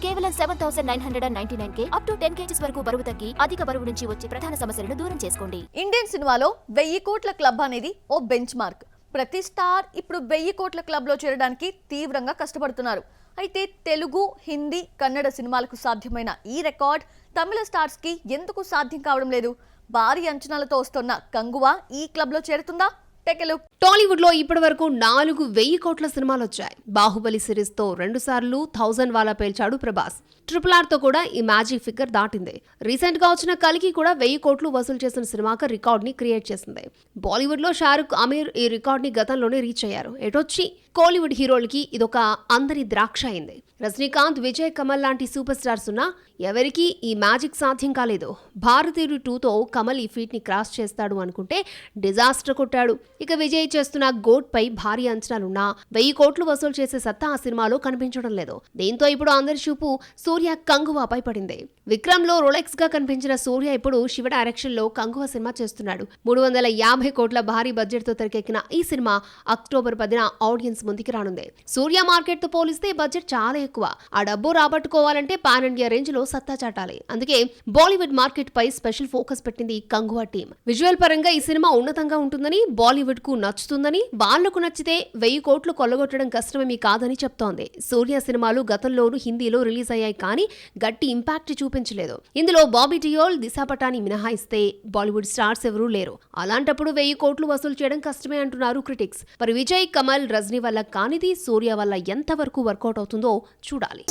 కేవలం 7,999K up to 10 kgs వరకు బరువు తగ్గి అధిక బరువు నుంచి వచ్చే ప్రధాన సమస్యలను దూరం చేసుకోండి. ఇండియన్ సినిమాలో 1000 కోట్ల క్లబ్ అనేది ఓ బెంచ్ మార్క్. ప్రతి స్టార్ ఇప్పుడు 1000 కోట్ల క్లబ్ లో చేరడానికి తీవ్రంగా కష్టపడుతున్నారు. అయితే తెలుగు, హిందీ, కన్నడ సినిమాలకు సాధ్యమైన ఈ రికార్డ్ తమిళ స్టార్స్ కి ఎందుకు సాధ్యం కావడం లేదు? భారీ అంచనాలతో వస్తున్న కంగువా ఈ క్లబ్ లో చేరుతుందా? టాలీవుడ్ లో ఇప్పటి వరకు 4,000 కోట్ల సినిమాలు వచ్చాయి. బాహుబలి సిరీస్ తో 2 సార్లు 1000 వాలా పేల్చాడు ప్రభాస్. RRR తో కూడా ఈ మ్యాజిక్ ఫిగర్ దాటింది. రీసెంట్ గా వచ్చిన కలికి కూడా 1000 కోట్లు వసూలు చేసిన సినిమాగా రికార్డ్ ని క్రియేట్ చేసింది. బాలీవుడ్ లో షారుఖ్, అమీర్ ఈ రికార్డ్ ని గతంలోనే రీచ్ అయ్యారు. ఎటొచ్చి కోలీవుడ్ హీరోలకి ఇదొక అందరి ద్రాక్ష అయింది. రజనీకాంత్, విజయ్, కమల్ లాంటి సూపర్ స్టార్స్ ఉన్నా ఎవరికి ఈ మ్యాజిక్ సాధ్యం కాలేదు. భారతీయుడు 2తో కమల్ ఈ ఫీట్ ని క్రాస్ చేస్తాడు అనుకుంటే డిజాస్టర్ కొట్టాడు. ఇక విజయ్ చేస్తున్న గోట్ పై భారీ అంచనాలున్నా 1000 కోట్లు వసూలు చేసే సత్తా ఆ సినిమాలో కనిపించడం లేదు. దీంతో ఇప్పుడు అందరి చూపు సూర్య కంగువాపై పడింది. విక్రమ్ లో రోలెక్స్ గా కనిపించిన సూర్య ఇప్పుడు శివ డైరెక్షన్ లో కంగువ సినిమా చేస్తున్నాడు. 350 కోట్ల భారీ బడ్జెట్ తో తెరకెక్కిన ఈ సినిమా అక్టోబర్ 10న ఆడియన్స్ ముందుకి రానుంది. సూర్య మార్కెట్ తో పోలిస్తే బడ్జెట్ చాలా ఎక్కువ. ఆ డబ్బు రాబట్టుకోవాలంటే పాన్ ఇండియా రేంజ్ లో సత్తా చాటాలి. అందుకే బాలీవుడ్ మార్కెట్ పై స్పెషల్ ఫోకస్ పెట్టింది కంగువా టీం. విజువల్ పరంగా ఈ సినిమా ఉన్నతంగా ఉంటుందని, బాలీవుడ్ కు నచ్చుతుందని, వాళ్లకు నచ్చితే 1000 కోట్లు కొల్లగొట్టడం కష్టమేమీ కాదని చెప్తోంది. సూర్య సినిమాలు గతంలోనూ హిందీలో రిలీజ్ అయ్యాయి కానీ గట్టి ఇంపాక్ట్ చూపించలేదు. ఇందులో బాబీ డియోల్, దిశా పటాని మినహాయిస్తే బాలీవుడ్ స్టార్స్ ఎవరూ లేరు. అలాంటప్పుడు 1000 కోట్లు వసూలు చేయడం కష్టమే అంటున్నారు క్రిటిక్స్. మరి విజయ్, కమల్, రజనీ వల్ల కానిది సూర్య వల్ల ఎంతవరకు వర్కౌట్ అవుతుందో చూడాలి.